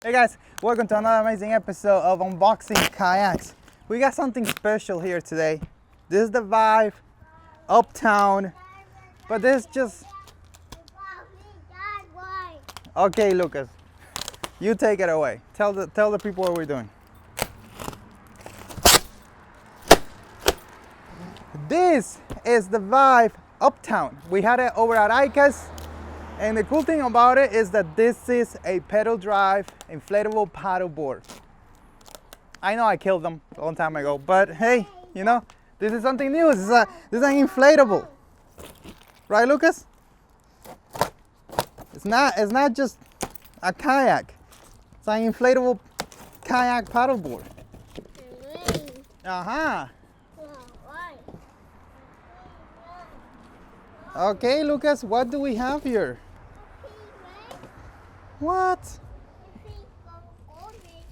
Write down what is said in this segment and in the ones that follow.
Hey guys, welcome to another amazing episode of Unboxing Kayaks. We got something special here today. This is the Vibe Uptown, but this is just... Okay, Lucas, you take it away. Tell the people what we're doing. This is the Vibe Uptown. We had it over at Ike's. And the cool thing about it is that this is a pedal drive inflatable paddleboard. I know I killed them a long time ago, but hey, you know, this is something new. This is an inflatable. Right, Lucas? It's not just a kayak. It's an inflatable kayak paddleboard. Uh-huh. Okay, Lucas, what do we have here? What?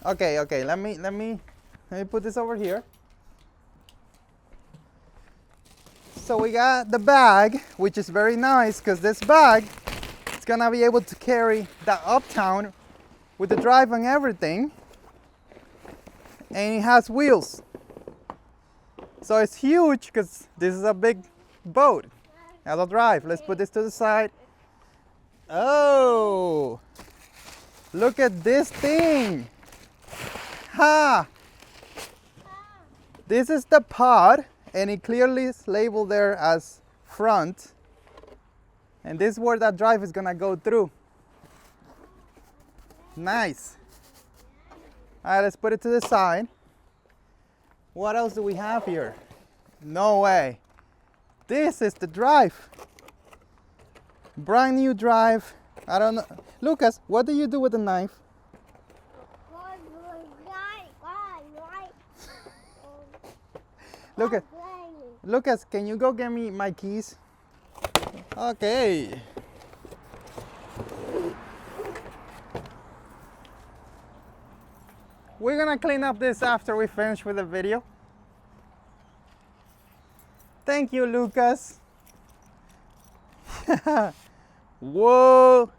Okay, let me put this over here. So we got the bag, which is very nice because this bag is gonna be able to carry the Uptown with the drive and everything. And it has wheels. So it's huge because this is a big boat. Has a drive. Let's put this to the side. Oh! Look at this thing! Ha! This is the pod, and it clearly is labeled there as front. And this is where that drive is gonna go through. Nice. Alright, let's put it to the side. What else do we have here? No way. This is the drive. Brand new drive. I don't know. Lucas, what do you do with the knife? Lucas, can you go get me my keys? Okay. We're gonna clean up this after we finish with the video. Thank you, Lucas. Whoa.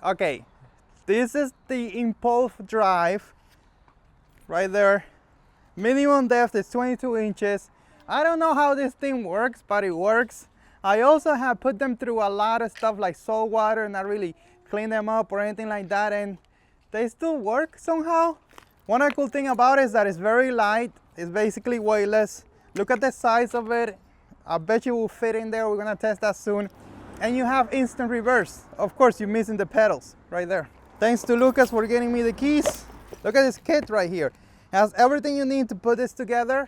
Okay, this is the impulse drive right there. Minimum depth is 22 inches. I don't know how this thing works, but it works. I also have put them through a lot of stuff like salt water and not really clean them up or anything like that, and they still work somehow. One cool thing about it is that it's very light. It's basically weightless. Look at the size of it. I bet you will fit in there. We're gonna test that soon. And you have instant reverse. Of course, you're missing the pedals right there. Thanks to Lucas for getting me the keys. Look at this kit right here. It has everything you need to put this together.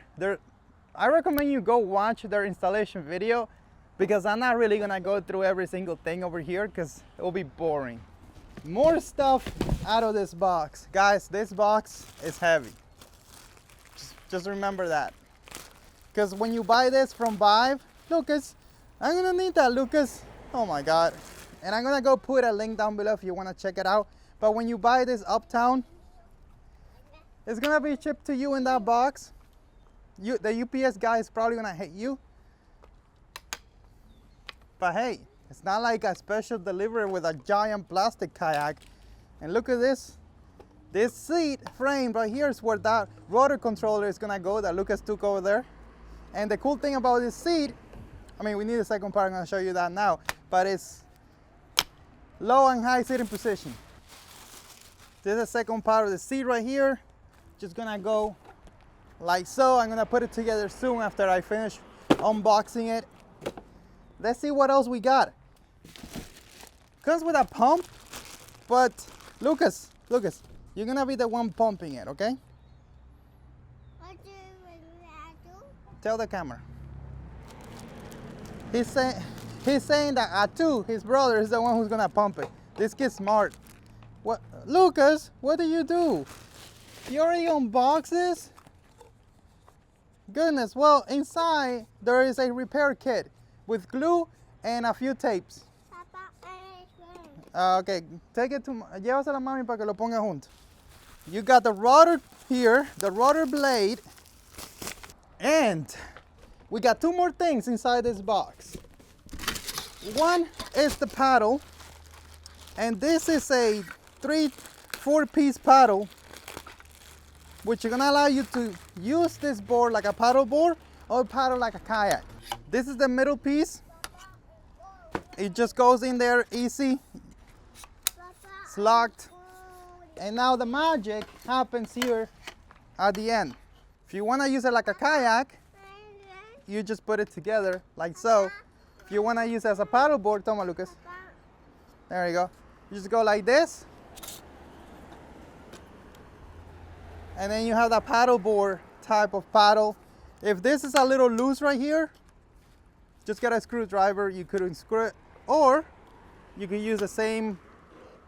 I recommend you go watch their installation video because I'm not really gonna go through every single thing over here because it will be boring. More stuff out of this box. Guys, this box is heavy. Just remember that. Because when you buy this from Vibe, Lucas, I'm gonna need that, Lucas. Oh my God. And I'm gonna go put a link down below if you wanna check it out. But when you buy this Uptown, it's gonna be shipped to you in that box. The UPS guy is probably gonna hate you. But hey, it's not like a special delivery with a giant plastic kayak. And look at this. This seat frame right here is where that rotor controller is gonna go that Lucas took over there. And the cool thing about this seat, I mean, we need a second part, I'm gonna show you that now, but it's low and high sitting position. This is the second part of the seat right here. Just gonna go like so. I'm gonna put it together soon after I finish unboxing it. Let's see what else we got. Comes with a pump, but Lucas, you're gonna be the one pumping it, okay? Tell the camera. He's saying that Atu, his brother, is the one who's gonna pump it. This kid's smart. What, Lucas? What do? You already unboxed this? Goodness. Well, inside there is a repair kit with glue and a few tapes. Okay, take it to. Llévasela a mami para que lo ponga junto. You got the rotor here, the rotor blade. And we got two more things inside this box. One is the paddle, and this is a 4-piece paddle, which is gonna allow you to use this board like a paddle board or paddle like a kayak. This is the middle piece. It just goes in there easy. It's locked. And now the magic happens here at the end. If you wanna use it like a kayak, you just put it together like so. If you wanna use it as a paddle board, toma Lucas. There you go. You just go like this. And then you have that paddle board type of paddle. If this is a little loose right here, just get a screwdriver, you could unscrew it, or you can use the same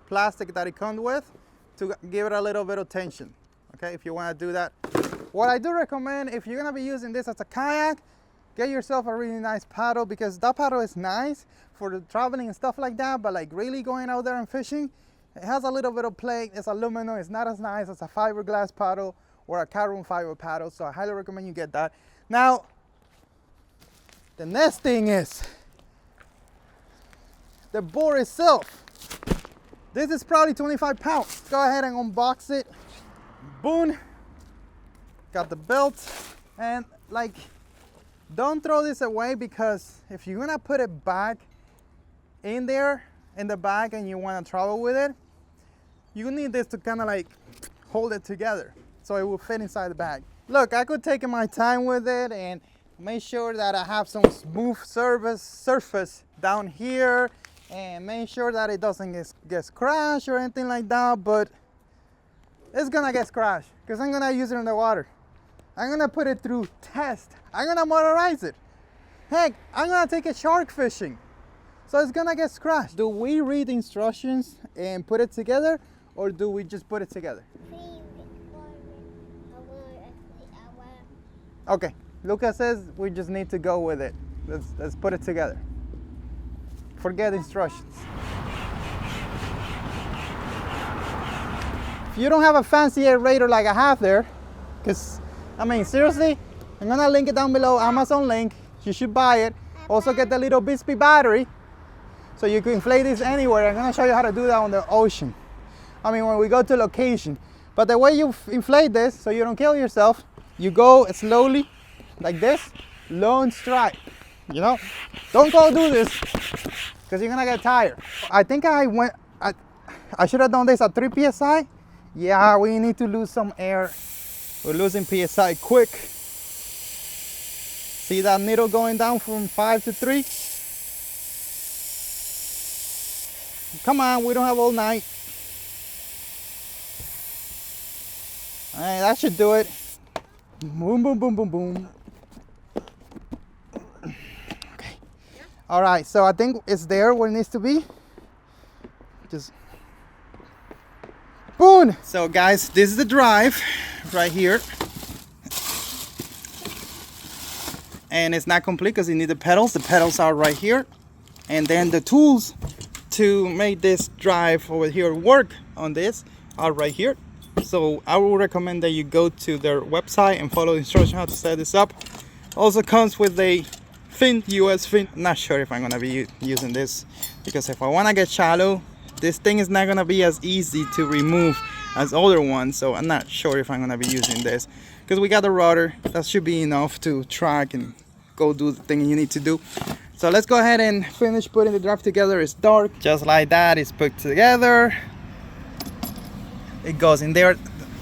plastic that it comes with to give it a little bit of tension, okay, if you want to do that. What I do recommend, if you're going to be using this as a kayak, get yourself a really nice paddle, because that paddle is nice for the traveling and stuff like that, but like really going out there and fishing, it has a little bit of play. It's aluminum. It's not as nice as a fiberglass paddle or a carbon fiber paddle, so I highly recommend you get that. Now, the next thing is the board itself. This is probably 25 pounds. Go ahead and unbox it. Boom. Got the belt. And like, don't throw this away, because if you're gonna put it back in there in the bag and you wanna travel with it, you need this to kind of like hold it together so it will fit inside the bag. Look, I could take my time with it and make sure that I have some smooth surface down here, and make sure that it doesn't get scratched or anything like that, but it's gonna get scratched because I'm gonna use it in the water. I'm gonna put it through test. I'm gonna motorize it. Heck, I'm gonna take it shark fishing. So it's gonna get scratched. Do we read the instructions and put it together, or do we just put it together? Okay, Lucas says we just need to go with it. Let's put it together. Forget instructions. If you don't have a fancy aerator like I have there, because I mean seriously, I'm gonna link it down below, Amazon link. You should buy it. Also get the little Bixpy battery, so you can inflate this anywhere. I'm gonna show you how to do that on the ocean. I mean, when we go to location. But the way you inflate this, so you don't kill yourself, you go slowly, like this, long strike. You know, don't go do this, because you're gonna get tired. I think I should have done this at 3 psi. Yeah, we need to lose some air. We're losing psi quick. See that needle going down from 5 to 3? Come on, we don't have all night. All right, that should do it. Boom, boom, boom, boom, boom. Okay. All right, so I think it's there where it needs to be. Just boom. So guys, this is the drive right here. And it's not complete because you need the pedals. The pedals are right here. And then the tools to make this drive over here work on this are right here. So I would recommend that you go to their website and follow the instructions how to set this up. Also comes with a fin, US fin. I'm not sure if I'm gonna be using this, because if I wanna get shallow, this thing is not gonna be as easy to remove as other ones. So I'm not sure if I'm gonna be using this, because we got the rudder. That should be enough to track and go do the thing you need to do. So let's go ahead and finish putting the drive together. It's dark, just like that. It's put together. It goes in there.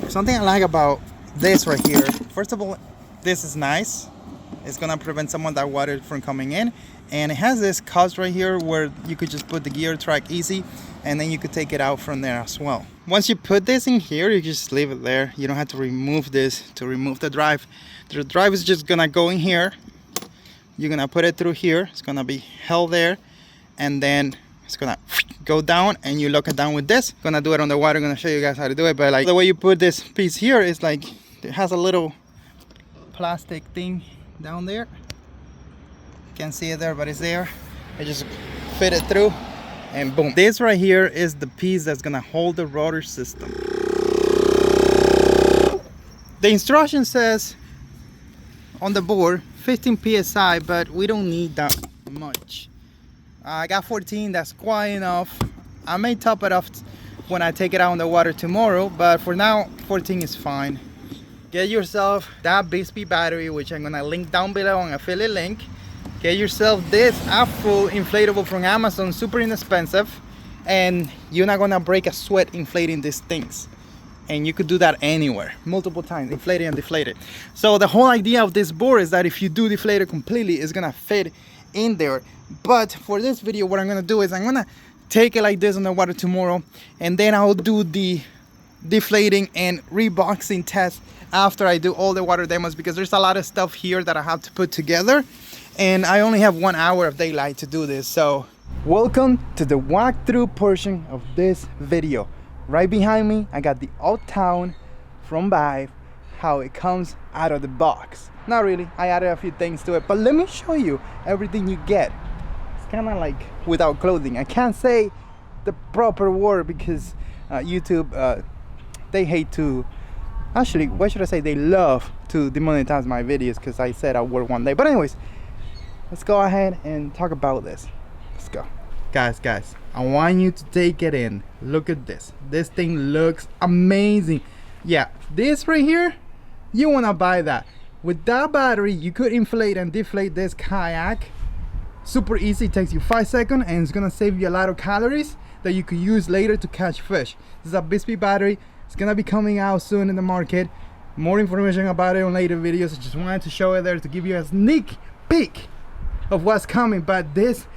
Something I like about this right here, first of all, this is nice. It's gonna prevent some of that water from coming in, and it has this cups right here where you could just put the gear track easy, and then you could take it out from there as well. Once you put this in here, you just leave it there. You don't have to remove this to remove the drive. The drive is just gonna go in here. You're gonna put it through here. It's gonna be held there, and then it's gonna go down, and you lock it down with this. Gonna do it on the water. Gonna show you guys how to do it, but like the way you put this piece here is like it has a little plastic thing down there. Can't see it there, but it's there. I just fit it through, and boom. This right here is the piece that's gonna hold the rudder system. The instruction says on the board 15 psi, but we don't need that much. I got 14, that's quite enough. I may top it off when I take it out on the water tomorrow, but for now 14 is fine. Get yourself that Bixpy battery, which I'm gonna link down below on affiliate link. Get yourself this full inflatable from Amazon, super inexpensive, and you're not gonna break a sweat inflating these things. And you could do that anywhere, multiple times, inflate it and deflate it. So the whole idea of this board is that if you do deflate it completely, it's gonna fit in there. But for this video, what I'm gonna do is I'm gonna take it like this on the water tomorrow, and then I'll do the deflating and reboxing test after I do all the water demos, because there's a lot of stuff here that I have to put together, and I only have 1 hour of daylight to do this. So welcome to the walkthrough portion of this video. Right behind me, I got the Uptown from Vive, how it comes out of the box. Not really, I added a few things to it, but let me show you everything you get. It's kind of like without clothing. I can't say the proper word because YouTube, they hate to, actually, what should I say? They love to demonetize my videos because I said a word one day. But anyways, let's go ahead and talk about this. Let's go. Guys, I want you to take it in. Look at this. This thing looks amazing. Yeah, this right here, you want to buy that. With that battery, you could inflate and deflate this kayak. Super easy, it takes you 5 seconds, and it's gonna save you a lot of calories that you could use later to catch fish. This is a Bixpy battery. It's gonna be coming out soon in the market. More information about it on later videos. I just wanted to show it there to give you a sneak peek of what's coming. But this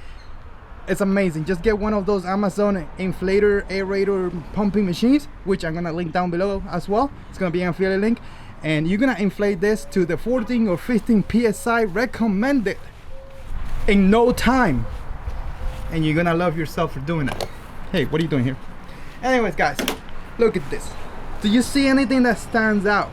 is amazing. Just get one of those Amazon inflator, aerator, pumping machines, which I'm gonna link down below as well. It's gonna be an affiliate link, and you're gonna inflate this to the 14 or 15 psi recommended in no time, and you're gonna love yourself for doing that. Hey, what are you doing here? Anyways, guys, look at this. Do you see anything that stands out?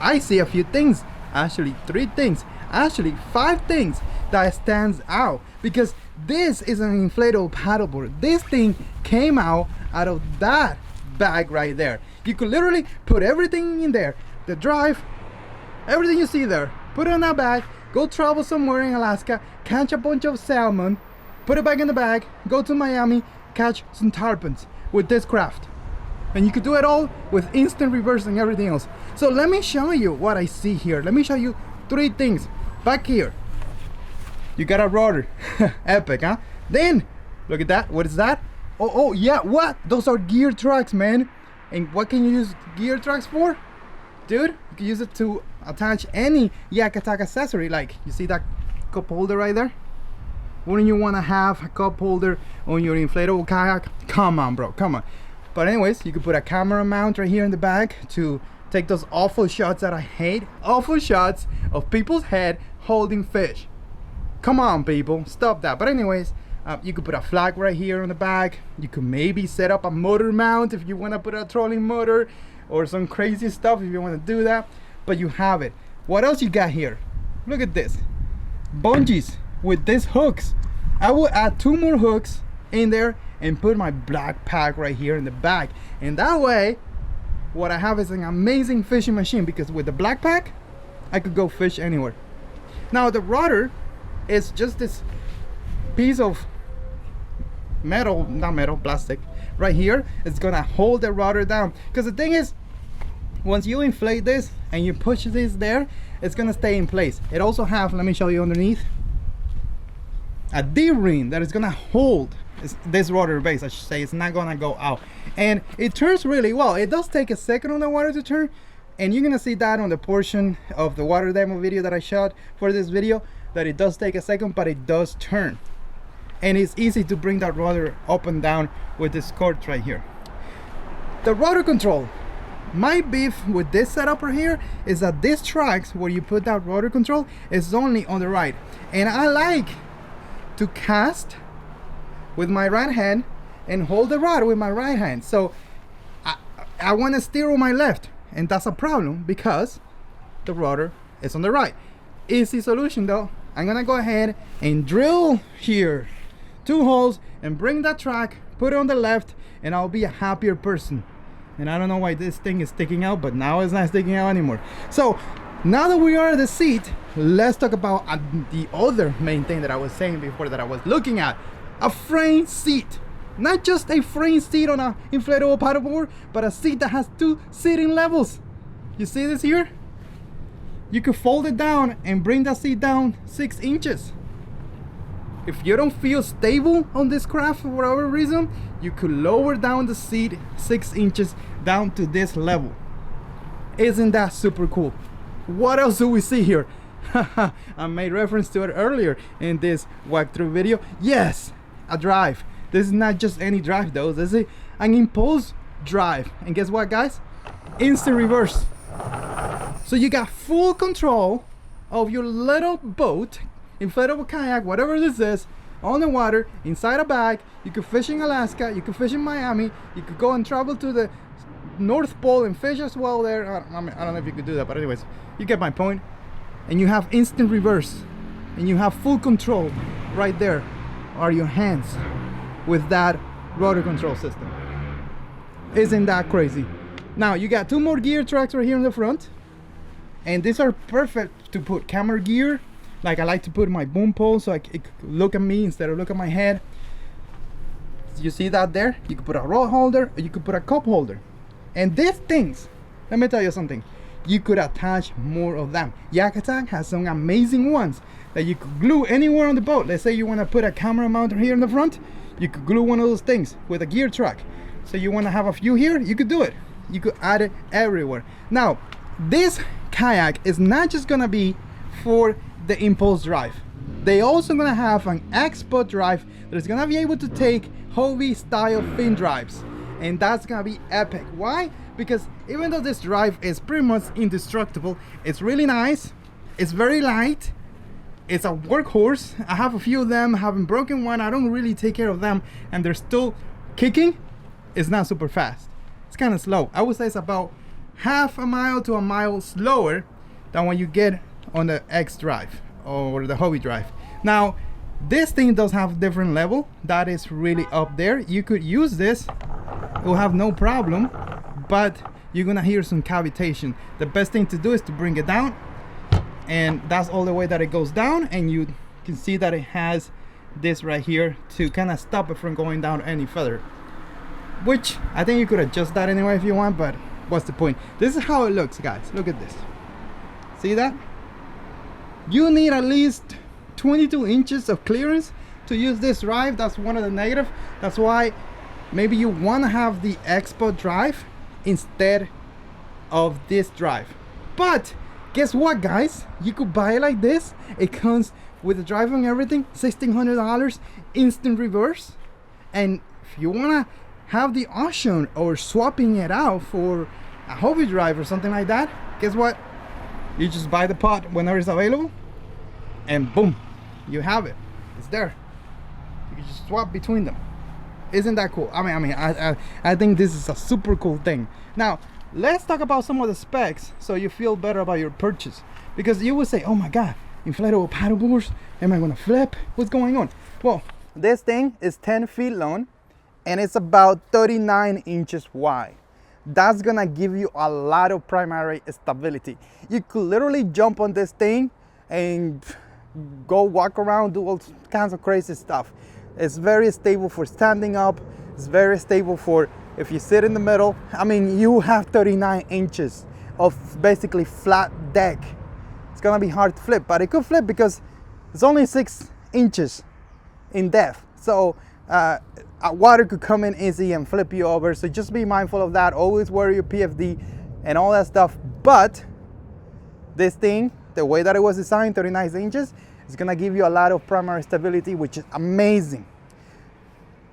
I see a few things, actually 3 things, actually 5 things that stands out, because this is an inflatable paddleboard. This thing came out of that bag right there. You could literally put everything in there, the drive, everything you see there, put it in that bag, go travel somewhere in Alaska, catch a bunch of salmon, put it back in the bag, go to Miami, catch some tarpons with this craft. And you could do it all with instant reverse and everything else. So let me show you what I see here. Let me show you 3 things. Back here, you got a rudder. Epic, huh? Then, look at that. What is that? Oh yeah, what? Those are gear tracks, man. And what can you use gear tracks for? Dude, you can use it to attach any yak attack accessory. Like, you see that cup holder right there? Wouldn't you want to have a cup holder on your inflatable kayak? Come on, bro, come on. But anyways, you could put a camera mount right here in the back to take those awful shots that I hate. Awful shots of people's head holding fish. Come on, people, stop that. But anyways, you could put a flag right here on the back. You could maybe set up a motor mount if you want to put a trolling motor or some crazy stuff if you want to do that. But you have it. What else you got here? Look at this. Bungees with these hooks. I will add 2 more hooks in there and put my black pack right here in the back. And that way, what I have is an amazing fishing machine, because with the black pack, I could go fish anywhere. Now the rudder is just this piece of metal, not metal, plastic right here. It's gonna hold the rudder down, because the thing is, once you inflate this and you push this there, it's gonna stay in place. It also have, let me show you underneath, a D-ring that is gonna hold this rudder base, I should say. It's not gonna go out, and it turns really well. It does take a second on the water to turn, and you're gonna see that on the portion of the water demo video that I shot for this video, that it does take a second, but it does turn. And it's easy to bring that rudder up and down with this cord right here. The rudder control, my beef with this setup right here is that this tracks where you put that rudder control is only on the right, and I like to cast with my right hand and hold the rudder with my right hand. So I want to steer on my left, and that's a problem because the rudder is on the right. Easy solution though. I'm gonna go ahead and drill here 2 holes and bring that track, put it on the left, and I'll be a happier person. And I don't know why this thing is sticking out, but now it's not sticking out anymore. So now that we are at the seat, let's talk about the other main thing that I was saying before that I was looking at. A frame seat. Not just a frame seat on a inflatable paddleboard, but a seat that has 2 seating levels. You see this here? You could fold it down and bring that seat down 6 inches. If you don't feel stable on this craft for whatever reason, you could lower down the seat 6 inches down to this level. Isn't that super cool? What else do we see here? I made reference to it earlier in this walkthrough video. Yes, a drive. This is not just any drive though. This is an impulse drive. And guess what, guys? Instant reverse. So you got full control of your little boat, inflatable kayak, whatever this is, on the water, inside a bag. You could fish in Alaska, you could fish in Miami, you could go and travel to the North Pole and fish as well there. I don't know if you could do that, but anyways, you get my point. And you have instant reverse, and you have full control. Right there are your hands with that rudder control system. Isn't that crazy? Now you got 2 more gear tracks right here in the front, and these are perfect to put camera gear. Like I like to put my boom pole so it could look at me instead of look at my head. You see that there? You could put a rod holder, or you could put a cup holder. And these things, let me tell you something, you could attach more of them. Yak Attack has some amazing ones that you could glue anywhere on the boat. Let's say you want to put a camera mount here in the front, you could glue one of those things with a gear track. So you want to have a few here, you could do it. You could add it everywhere. Now, this kayak is not just gonna be for the impulse drive. They also gonna have an expo drive that is gonna be able to take Hobie style fin drives, and that's gonna be epic. Why? Because even though this drive is pretty much indestructible, it's really nice, it's very light, it's a workhorse. I have a few of them, haven't broken one, I don't really take care of them, and they're still kicking. It's not super fast, it's kind of slow. I would say it's about half a mile to a mile slower than when you get on the X drive or the Hobie drive. Now this thing does have different level that is really up there. You could use this, it will have no problem, but you're gonna hear some cavitation. The best thing to do is to bring it down, and that's all the way that it goes down, and you can see that it has this right here to kind of stop it from going down any further, which I think you could adjust that anyway if you want, but what's the point? This is how it looks, guys. Look at this. See that? You need at least 22 inches of clearance to use this drive. That's one of the negative. That's why maybe you want to have the Expo drive instead of this drive. But guess what, guys? You could buy it like this. It comes with the drive and everything, $1,600, instant reverse. And if you want to have the option or swapping it out for a Hobie drive or something like that, guess what? You just buy the pot whenever it's available, and boom, you have it. It's there. You can just swap between them. Isn't that cool? I think this is a super cool thing. Now let's talk about some of the specs so you feel better about your purchase, because you would say, oh my god, inflatable paddleboards, am I gonna flip? What's going on? Well, this thing is 10 feet long and it's about 39 inches wide. That's gonna give you a lot of primary stability. You could literally jump on this thing and go walk around, do all kinds of crazy stuff. It's very stable for standing up. It's very stable for if you sit in the middle. I mean, you have 39 inches of basically flat deck. It's gonna be hard to flip, but it could flip because it's only 6 inches in depth. So water could come in easy and flip you over. So just be mindful of that. Always wear your PFD and all that stuff. But this thing, the way that it was designed, 39 inches, is gonna give you a lot of primary stability, which is amazing.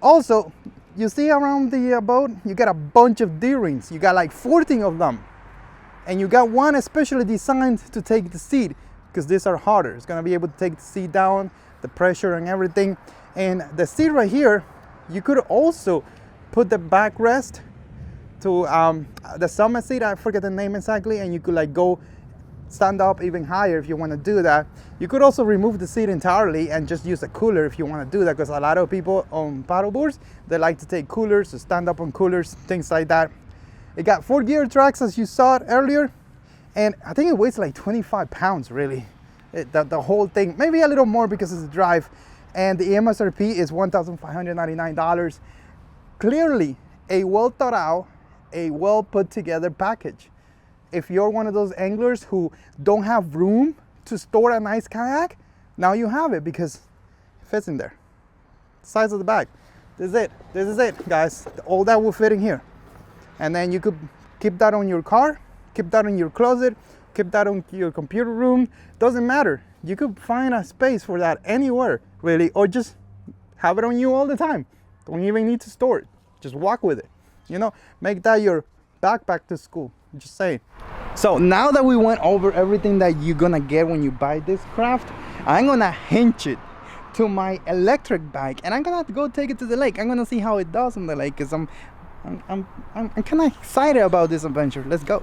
Also, you see around the boat, you got a bunch of D-rings. You got like 14 of them. And you got one especially designed to take the seat, because these are harder. It's gonna be able to take the seat down, the pressure and everything. And the seat right here, you could also put the backrest to the summit seat, I forget the name exactly, and you could like go stand up even higher if you want to do that. You could also remove the seat entirely and just use a cooler if you want to do that, because a lot of people on paddleboards, they like to take coolers, to stand up on coolers, things like that. It got 4 gear tracks as you saw it earlier, and I think it weighs like 25 pounds really. The whole thing, maybe a little more because it's a drive. And the MSRP is $1,599. clearly a well thought out, a well put together package. If you're one of those anglers who don't have room to store a nice kayak, now you have it because it fits in there. Size of the bag. This is it, guys. All that will fit in here. And then you could keep that on your car, keep that in your closet, keep that on your computer room. Doesn't matter. You could find a space for that anywhere, really, or just have it on you all the time. Don't even need to store it. Just walk with it. You know, make that your backpack to school. Just saying. So now that we went over everything that you're gonna get when you buy this craft, I'm gonna hinge it to my electric bike, and I'm gonna have to go take it to the lake. I'm gonna see how it does on the lake, because I'm kind of excited about this adventure. Let's go.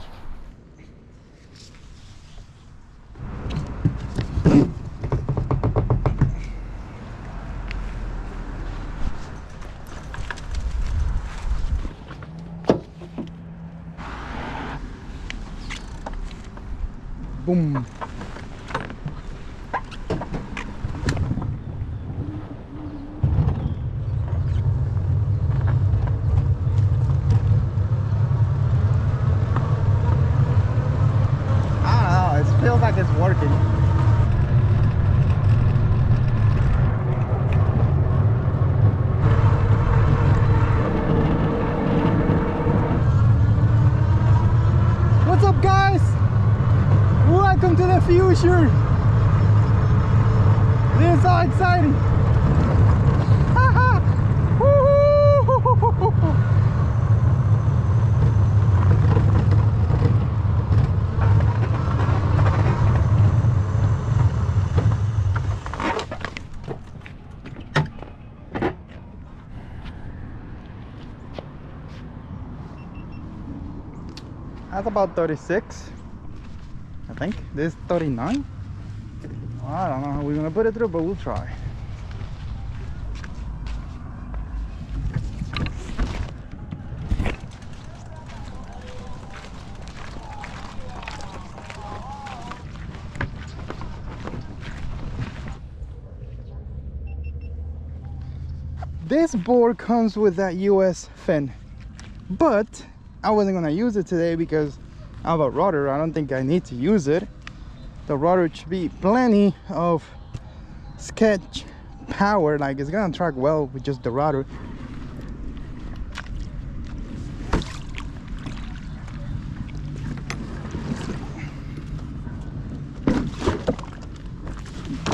Boom. Feels like it's working. What's up, guys? Welcome to the future. This is so exciting. That's about 36, I think. This is 39. I don't know how we're gonna put it through, but we'll try. This board comes with that US fin, but I wasn't gonna use it today because I have a rudder. I don't think I need to use it. The rudder should be plenty of sketch power, like it's gonna track well with just the rudder.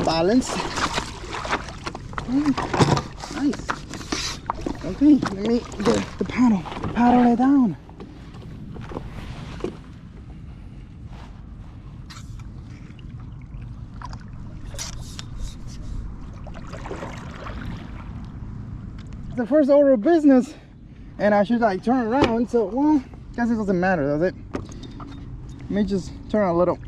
Balance. Nice. Okay, let me get the paddle it down. The first order of business, and I should like turn around, so well, guess it doesn't matter, does it? Let me just turn a little,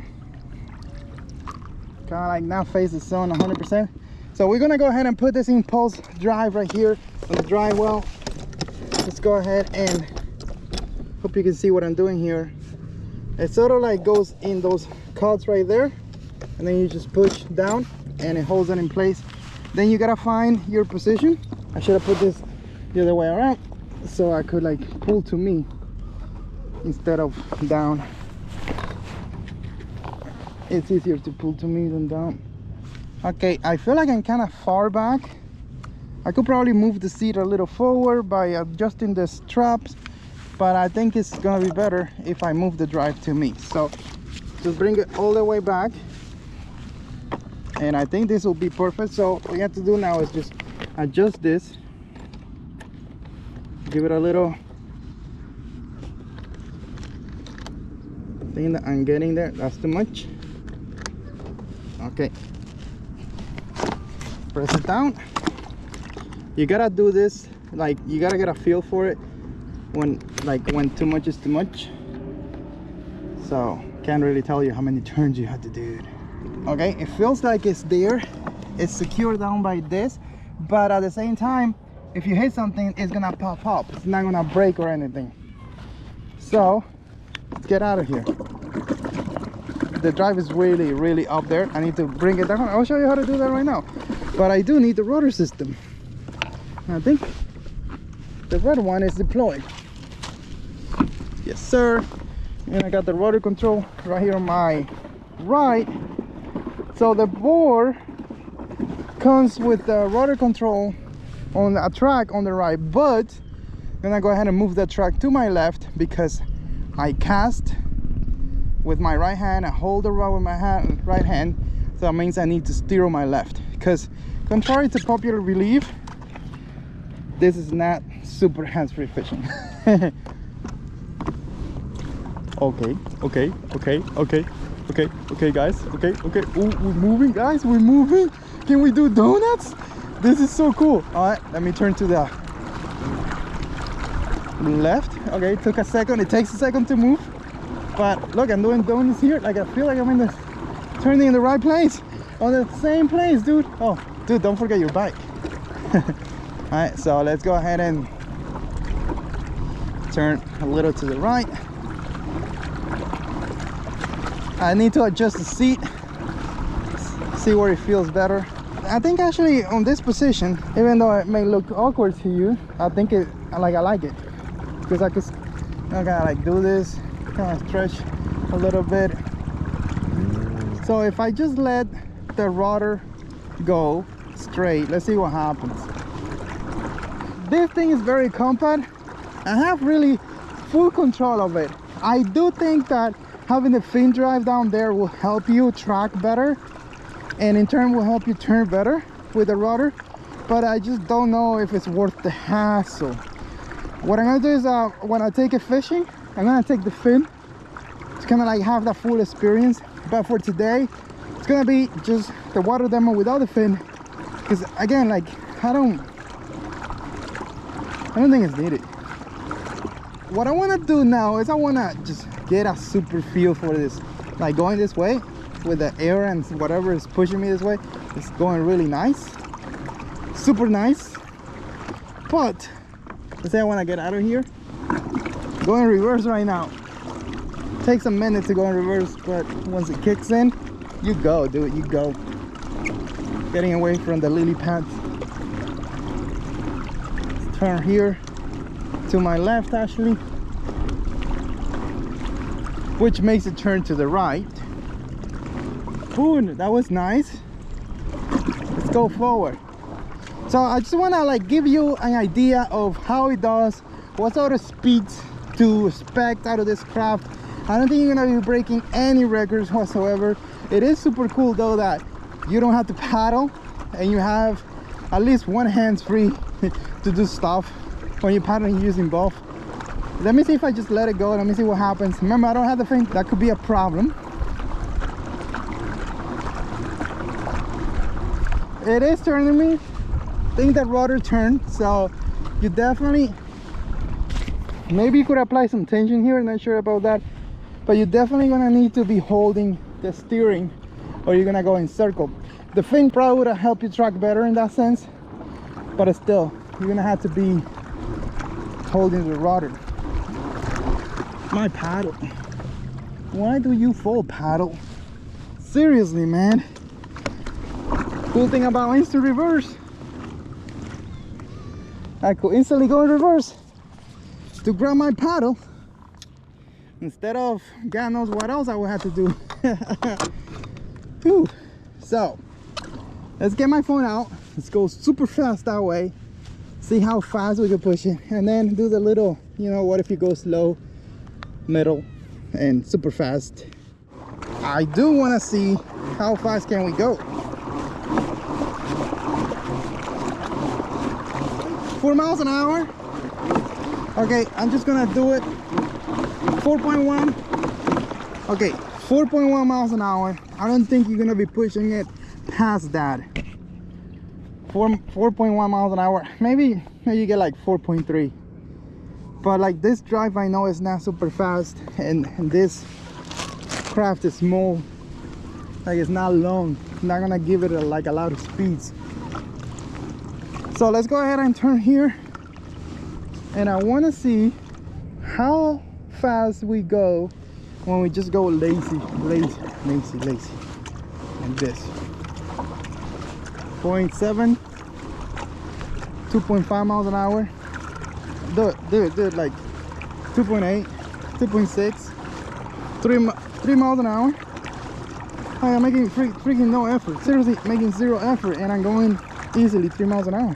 kind of like not face the sun 100%. So we're gonna go ahead and put this impulse drive right here on the dry well. Let's go ahead and hope you can see what I'm doing here. It sort of like goes in those cuts right there, and then you just push down and it holds it in place. Then you gotta find your position. I should have put this the other way around so I could like pull to me instead of down. It's easier to pull to me than down. Okay, I feel like I'm kind of far back. I could probably move the seat a little forward by adjusting the straps, but I think it's gonna be better if I move the drive to me. So just bring it all the way back, and I think this will be perfect. So what you have to do now is just adjust this, give it a little thing that I'm getting there. That's too much. Okay, press it down. You gotta do this, like you gotta get a feel for it when too much is too much. So can't really tell you how many turns you have to do it. Okay, it feels like it's there, it's secured down by this, but at the same time, if you hit something, it's gonna pop up. It's not gonna break or anything. So let's get out of here. The drive is really up there. I need to bring it down. I'll show you how to do that right now, but I do need the rotor system. I think the red one is deployed. Yes sir. And I got the rudder control right here on my right. So the board comes with the rudder control on a track on the right, but I'm gonna go ahead and move that track to my left because I cast with my right hand. I hold the rod with my right hand, so that means I need to steer on my left, because contrary to popular belief, this is not super hands-free fishing. Okay guys, okay. Ooh, we're moving guys, we're moving. Can we do donuts? This is so cool. All right, let me turn to the left. Okay, it took a second, it takes a second to move, but look, I'm doing donuts here. Like I feel like I'm turning in the right place, on the same place, dude. Oh dude, don't forget your bike. All right, so let's go ahead and turn a little to the right. I need to adjust the seat, see where it feels better. I think actually on this position, even though it may look awkward to you, I think I like it, because I gotta like do this, kind of stretch a little bit. So if I just let the rudder go straight, let's see what happens. This thing is very compact. I have really full control of it. I do think that having the fin drive down there will help you track better, and in turn will help you turn better with the rudder, but I just don't know if it's worth the hassle. What I'm gonna do is when I take it fishing, I'm gonna take the fin to kind of like have that full experience. But for today, it's gonna be just the water demo without the fin, because again, like I don't think it's needed. What I want to do now is I want to just get a super feel for this, like going this way with the air and whatever is pushing me this way. It's going really nice, super nice. But let's say I want to get out of here, go in reverse right now. Takes a minute to go in reverse, but once it kicks in, you go, dude, you go. Getting away from the lily pads. Let's turn here to my left actually, which makes it turn to the right. Boom, that was nice. Let's go forward. So I just want to like give you an idea of how it does, what sort of speeds to expect out of this craft. I don't think you're gonna be breaking any records whatsoever. It is super cool though that you don't have to paddle and you have at least one hand free to do stuff when you're paddling using both. Let me see if I just let it go. Let me see what happens. Remember, I don't have the fin. That could be a problem. It is turning me. I think that rudder turned, so you definitely, maybe you could apply some tension here. I'm not sure about that, but you're definitely gonna need to be holding the steering or you're gonna go in circle. The fin probably would have helped you track better in that sense, but still, you're gonna have to be holding the rudder. My paddle. Why do you fall, paddle? Seriously, man. Cool thing about instant reverse, I could instantly go in reverse to grab my paddle instead of God knows what else I would have to do. Whew. So let's get my phone out. Let's go super fast that way. See how fast we can push it, and then do the little, you know, what if you go slow, middle, and super fast. I do want to see how fast can we go. 4 miles an hour. Okay, I'm just gonna do it. 4.1. Okay, 4.1 miles an hour. I don't think you're gonna be pushing it past that. 4.1 miles an hour. Maybe you get like 4.3. But like this drive, I know it's not super fast, and this craft is small. Like it's not long. I'm not gonna give it like a lot of speeds. So let's go ahead and turn here, and I want to see how fast we go when we just go lazy, like this. 0.7, 2.5 miles an hour. do it like 2.8, 2.6, 3 miles an hour. I'm making freaking no effort. Seriously, making 0 effort, and I'm going easily 3 miles an hour.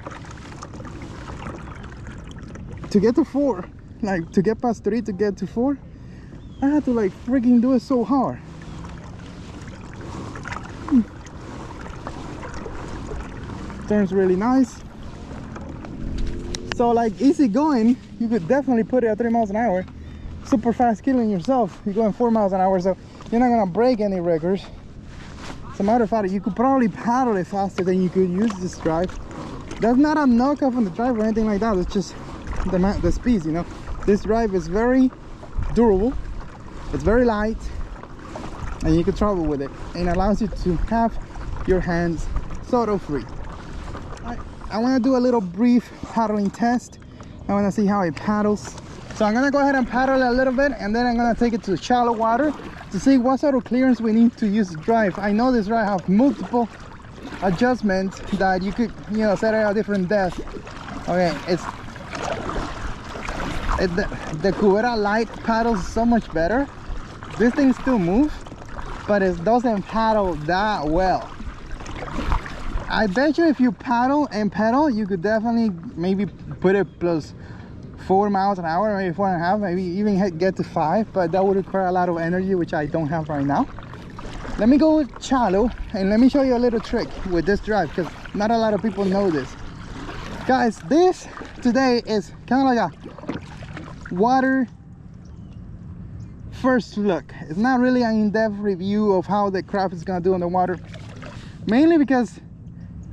To get to 4, like to get past 3 to get to 4, I had to like freaking do it so hard. Turns really nice. So like easy going, you could definitely put it at 3 miles an hour. Super fast killing yourself. You're going 4 miles an hour, so you're not gonna break any records. As a matter of fact, you could probably paddle it faster than you could use this drive. That's not a knockoff on the drive or anything like that. It's just the speeds, you know. This drive is very durable. It's very light, and you can travel with it. And it allows you to have your hands sort of free. I want to do a little brief paddling test. I want to see how it paddles. So I'm going to go ahead and paddle it a little bit, and then I'm going to take it to shallow water to see what sort of clearance we need to use the drive. I know this drive has multiple adjustments that you could, you know, set it at different depths. Okay, the Cubera Lite paddles so much better. This thing still moves, but it doesn't paddle that well. I bet you if you paddle and pedal, you could definitely maybe put it plus 4 miles an hour, maybe 4.5, maybe even get to 5, but that would require a lot of energy, which I don't have right now. Let me go shallow and let me show you a little trick with this drive, because not a lot of people know this. Guys, this today is kind of like a water first look. It's not really an in-depth review of how the craft is gonna do on the water, mainly because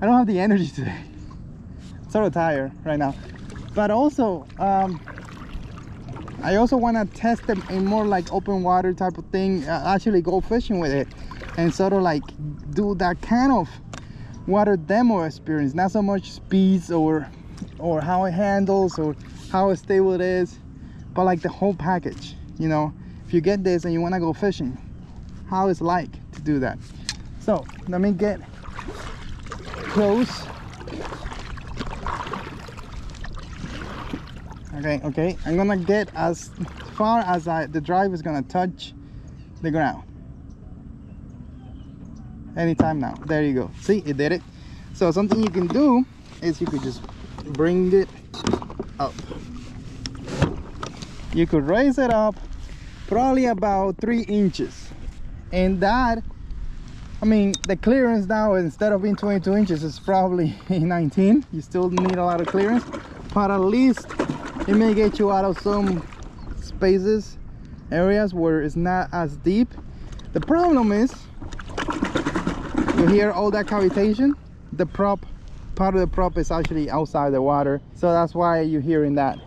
I don't have the energy today. I'm sort of tired right now. But also, I also want to test them in more like open water type of thing, actually go fishing with it and sort of like do that kind of water demo experience, not so much speeds or how it handles or how stable it is, but like the whole package. You know, if you get this and you want to go fishing, how it's like to do that. So let me get close. Okay, I'm gonna get as far as the drive is gonna touch the ground. Anytime now. There you go. See, it did it. So something you can do is you could just bring it up. You could raise it up probably about 3 inches, and that, I mean, the clearance now, instead of being 22 inches, is probably 19. You still need a lot of clearance, but at least it may get you out of some spaces, areas where it's not as deep. The problem is, you hear all that cavitation. The prop, part of the prop is actually outside the water, so that's why you're hearing that.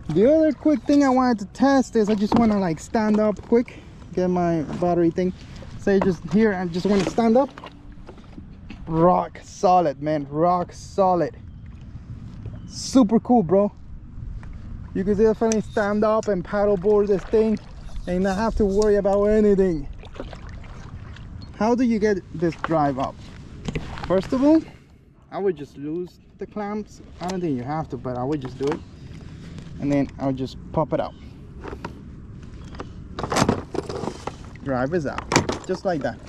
The other quick thing I wanted to test is I just want to like stand up quick, get my battery thing. So just here, I just want to stand up. Rock solid, man, rock solid. Super cool, bro. You can definitely stand up and paddleboard this thing and not have to worry about anything. How do you get this drive up? First of all, I would just lose the clamps. I don't think you have to, but I would just do it, and then I would just pop it out. Drive is out, just like that.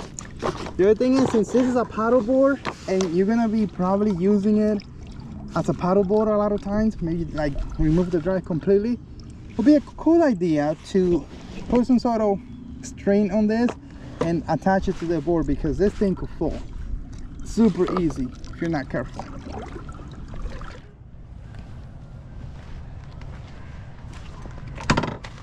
The other thing is, since this is a paddleboard and you're gonna be probably using it as a paddleboard a lot of times, maybe like remove the drive completely, it would be a cool idea to put some sort of strain on this and attach it to the board, because this thing could fall super easy if you're not careful.